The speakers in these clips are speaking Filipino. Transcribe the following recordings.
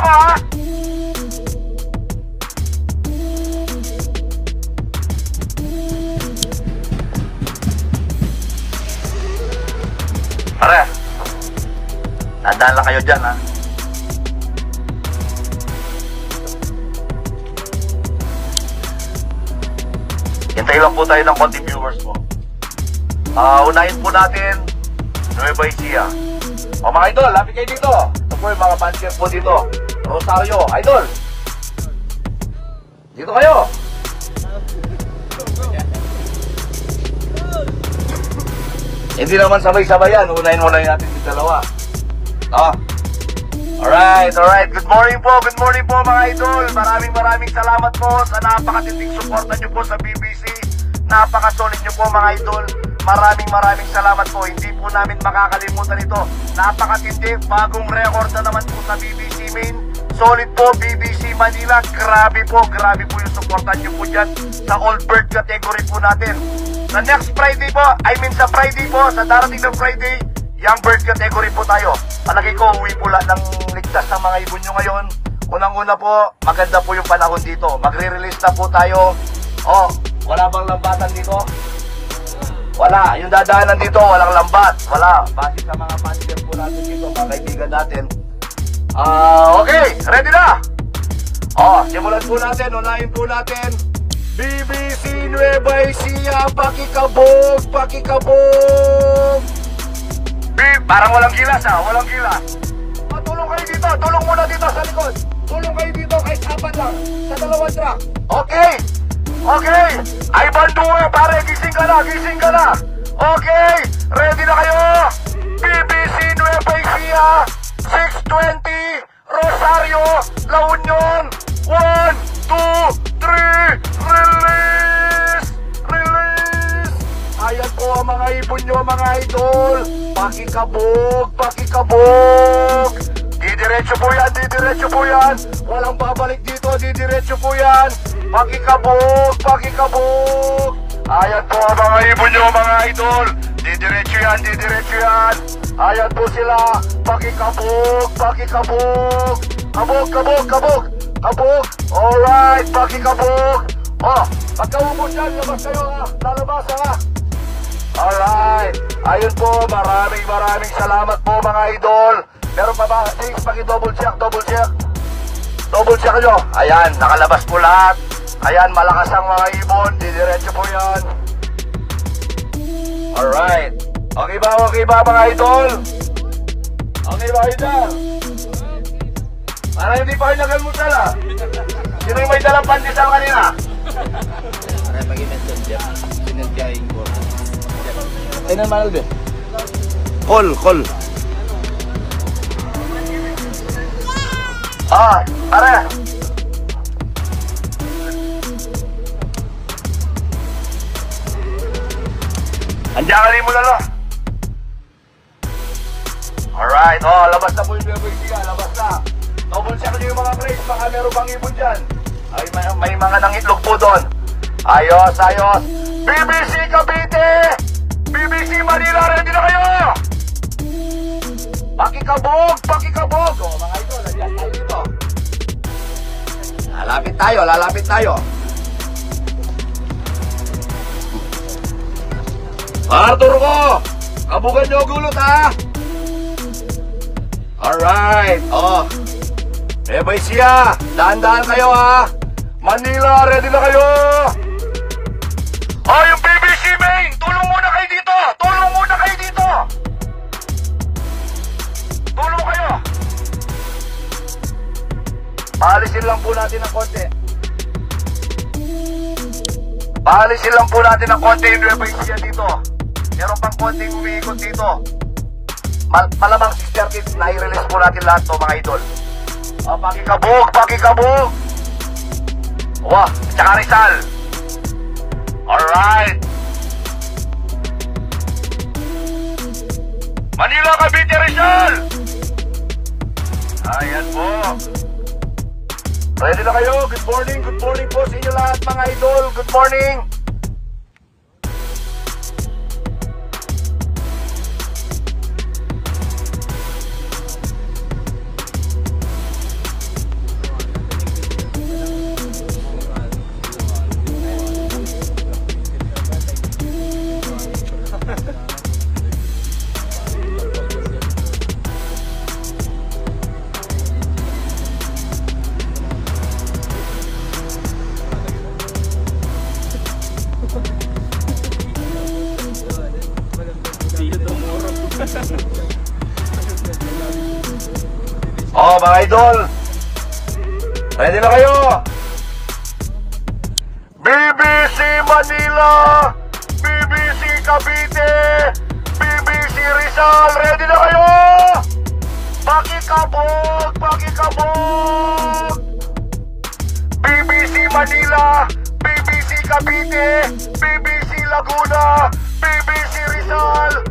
ha? Pare, tandaan lang kayo dyan, ha? Hintayin lang po tayo ng konting viewers mo. Unahin po natin Nueva Ecija. O mga idol, lapit kayo dito. Ito po yung mga pansier po dito. Rosario, idol. Dito kayo. Hindi naman sabay-sabay yan. Unahin muna natin yung dalawa. Alright. Good morning po mga idol. Maraming salamat po sa napakatinding suporta nyo po sa BBC. Napakasolid nyo po mga idol. Maraming salamat po. Hindi po namin makakalimutan ito. Napakatindi. Bagong record na naman po sa BBC Main. Solid po BBC Manila. Grabe po yung suporta nyo po dyan sa all bird category po natin. Sa next Friday po, sa Friday po, sa darating ng Friday, young bird category po tayo. Palagi ko, uwi po ng ligtas ng mga ibon nyo ngayon. Unang-una po, maganda po yung panahon dito. Magre-release na po tayo. Wala bang lambatan dito? Wala. Yung dadaanan dito, walang lambat. Wala. Base sa mga pansier po natin dito, mga kaibigan natin. Okay. Ready na? Simulan po natin. Unahin po natin. BBC Nueva Ecija, pakikabog. Parang walang gilas walang gilas. Tulong kayo dito, tulong muna dito sa likod. Tulong kayo dito kahit apat lang, sa dalawang truck. Okay. Ay Bandua, pare, gising ka na. Okay, ready na kayo? BBC Nueva Ecija, 620, Rosario, La Union, 1, 2, 3, release! Ayan po ang mga ibon nyo, mga idol. Pakikabog. Didiretso po yan. Walang babalik dito, didiretso po yan. Pakikabog. Ayan po ang mga ibon nyo, mga idol. Didiretso yan. Ayan po sila. Pakikabog. Kabog. Alright, pakikabog. Pagkaubos yan, labas kayo ha. Lalabas ha. Alright. Ayun po, maraming salamat po mga idol. Meron pa ba? Thanks, paki-double check. Double check nyo. Ayan, nakalabas po lahat. Ayan, malakas ang mga ibon. Didiretso po yan. Alright. Okay ba mga idol? Okay ba kayo dyan? Para hindi pa kayo nagalmusal ha. Sino yung may dalang pandesal kanina? Kaya mag-imenton dyan. Sinadyaing ko. Ay na manal be? Call. Pare. Andiyan ka rin mo lalo. Alright, labas na po yung Nueva Ecija, labas na. Double check nyo yung mga plates, baka meron pang ibon dyan. Ay, may mga nangitlog po doon. Ayos. BBC Cavite! BBC Manila, ready na kayo! Pakikabog! Mga idol, nandiyan tayo dito. Lalapit tayo. Arthur ko! Kabugan nyo gulot ha! Alright, Nueva Ecija, dahan-dahan kayo ha! Manila, ready na kayo! Yung BBC Main, tulong muna kayo dito! Tulong kayo! Paalisin lang po natin ng konti. Yung Nueva Ecija dito. Meron pang konting umiikot dito. Malamang 6:30 na i-release po natin lahat to mga idol. Pakikabog! Tsaka Rizal. Alright. Manila, Cavite, Rizal. Ayan po. Ready na kayo? Good morning po sa inyo lahat mga idol. Good morning. mga idol. Ready na kayo? BBC Manila, BBC Cavite, BBC Rizal, ready na kayo? Pakikabog, pakikabog. BBC Manila, BBC Cavite, BBC Laguna, BBC Rizal,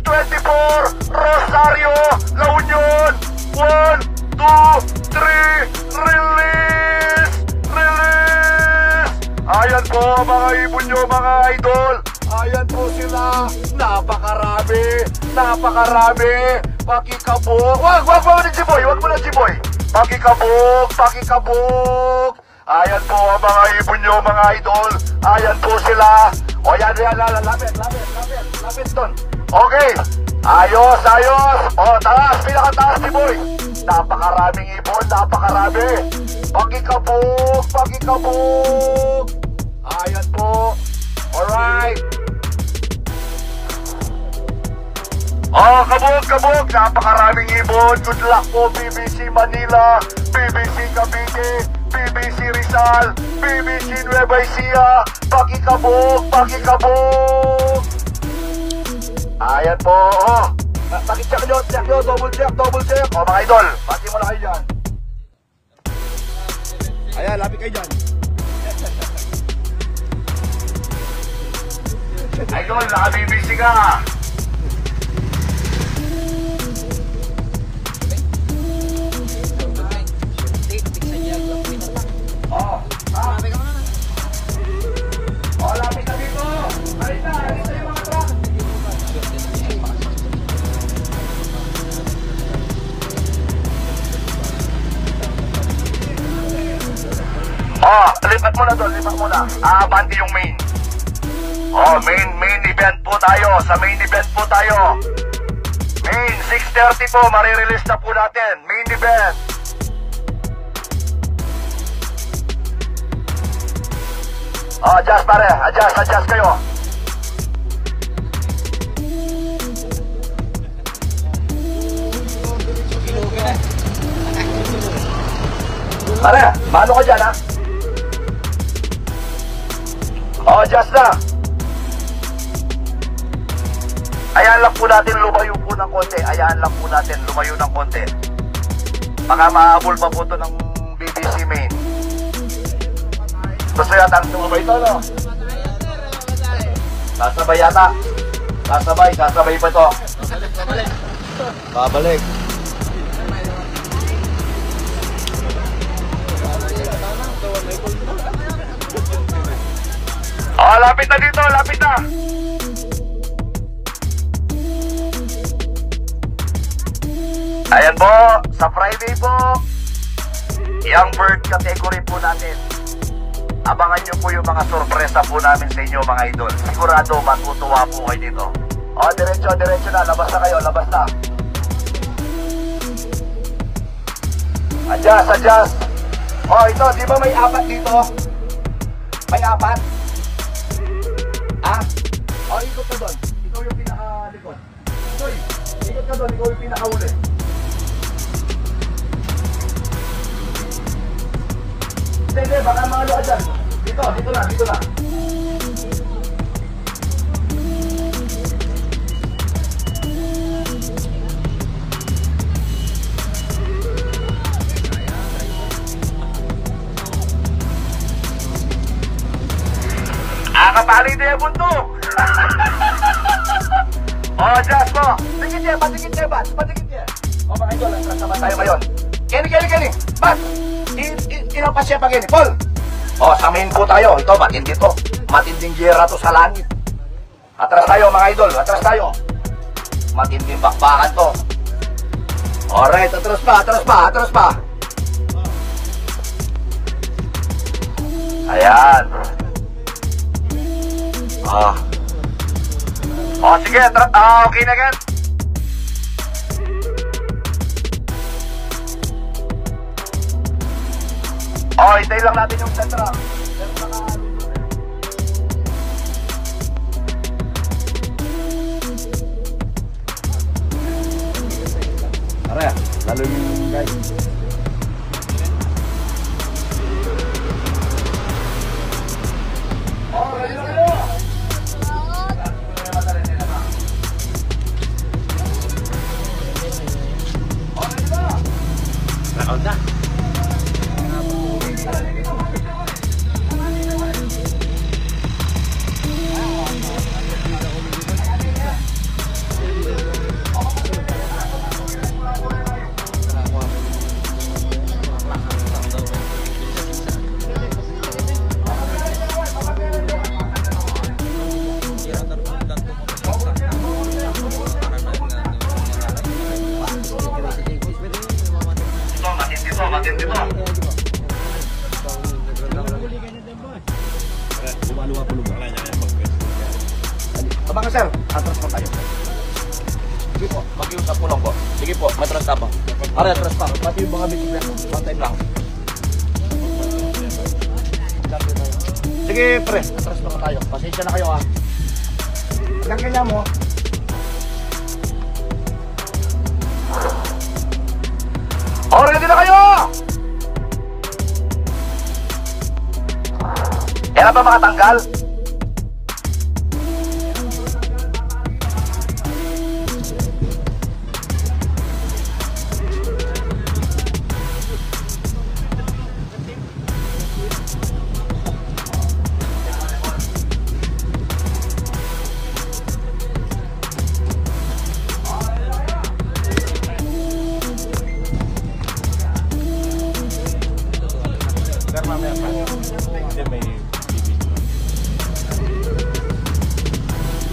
624, Rosario, La Union, 1, 2, 3, release! Release! Ayan po mga ibon nyo mga idol. Ayan po sila. Napakarami. Napakarami. Pakikabog. Wag mo na si Boy. Wag mo na si Boy. Pakikabog. Pakikabog. Ayan po ang mga ibon nyo mga idol. Ayan po sila. O yan. Lapit doon. Okay. Ayos. O taas. Pinakataas si Boy. Napakaraming ibon. Napakarami. Pakikabog. Pakikabog. Ayan po. Alright. Oh, kabog. Napakaraming ibon. Good luck po, BBC Manila, BBC Cavite, BBC Rizal, BBC Nueva Ecija. Pakikabog. Ayan po. Oh. Pakicheck nyo. Double check. Oh, mga idol. Pati mo na kayo dyan. Ayan, lapit kayo dyan. Idol, naka-BBC ka. Lapit na dito. Halika yung mga truck. Lipat muna doon, bandi yung main. Main event po tayo. Sa main event po tayo. Main, 6:30 po, marirelease na po natin. Main event. Adjust pare, adjust kayo. Pare, mano ka dyan ha? Adjust na. Ayan lang po natin lumayo po ng konti. Baka mahabol pa po ito ng BBC main. Gusto yata ang tumabay ito, no? Sasabay yata. Sasabay pa ito. Babalik. Lapit na dito, lapit na. Ayan po, sa Friday po, young bird category po natin. Abangan nyo po yung mga sorpresa po namin sa inyo mga idol. Sigurado matutuwa po kayo dito. Diretso na, labas na kayo, labas na. Adjust. Ito, di ba may 4 dito? May 4? Ikot ka doon. Ikaw yung pinaka-likod. Ikot ka doon, ikaw yung pinaka-uli. Hindi, baka mahalo ka dyan. Dito na. Kapali na yung bundok. Adjust mo. Patikit niya. Mga idol, kasama tayo ngayon. Kenny. Bas! Inapas siya pag Paul! Samahin po tayo. Ito, matindi to. Matinding gera to sa langit. Atras tayo mga idol. Matinding bakbakan to. Alright, atras pa. Ayan. Sige. Okay na gan. Hintay lang natin yung sentra. Lalo yung guys. Maluwa-puluwa. Mga sir, atras pa tayo. Sige po, mag-iusap po lang po. Sige po, matras na po. Are, atras pa. Pati yung mga bisikleta. One time lang. Sige, pre, atras pa tayo. Pasensya na kayo, ha. Hanggang kanya mo. Oh, ready na kayo! Yan na ba mga tanggal?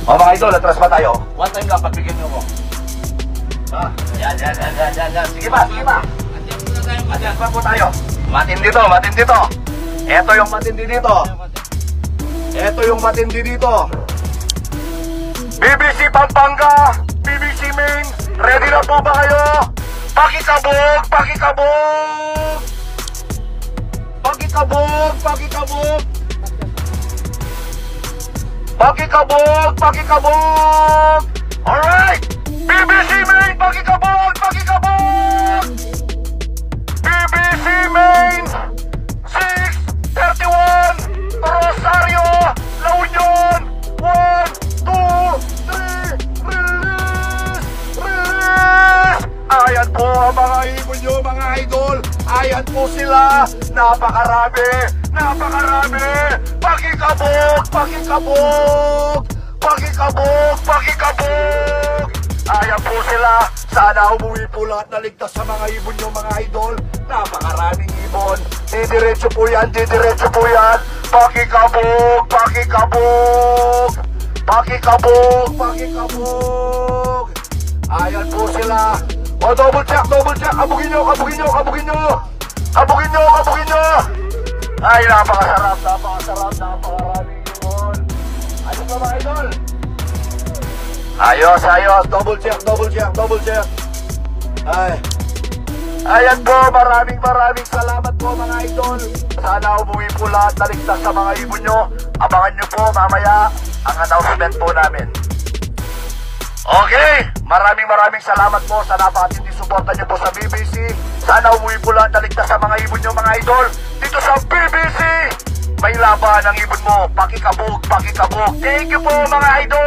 O mga idol, atras pa tayo. One time lang, pagbigyan nyo ko. Yan. Sige ba? Atras pa po tayo. Matindi to. Ito yung matindi dito. BBC Pampanga, BBC Main, ready na po ba kayo? Pakikabog! Alright! BBC Main, pakikabog! BBC Main, 631, Rosario, La Union, 1, 2, 3, release! Ayan po ang mga ibon nyo, mga idol. Ayan po sila. Napakarami. Pakikabog! Ayan po sila. Sana umuwi po lahat na ligtas sa mga ibon nyo, mga idol. Napakaraming ibon. Didiretso po yan. Pakikabog! Ayan po sila. O, double check. Kabugin nyo. Ay, napakasarap. Napakaraming ibon. Ayos ba mga idol? Ayos. Double check. Ayan po, maraming salamat po mga idol. Sana umuwi po lahat na ligtas sa mga ibon nyo. Abangan nyo po mamaya ang announcement po namin. Okay, maraming salamat po sa napakatindi suporta nyo po sa BBC. Sana umuwi po lahat na ligtas sa mga ibon nyo, mga idol. Dito sa BBC, may laban ang ibon mo. Pakikabog. Thank you po mga idol.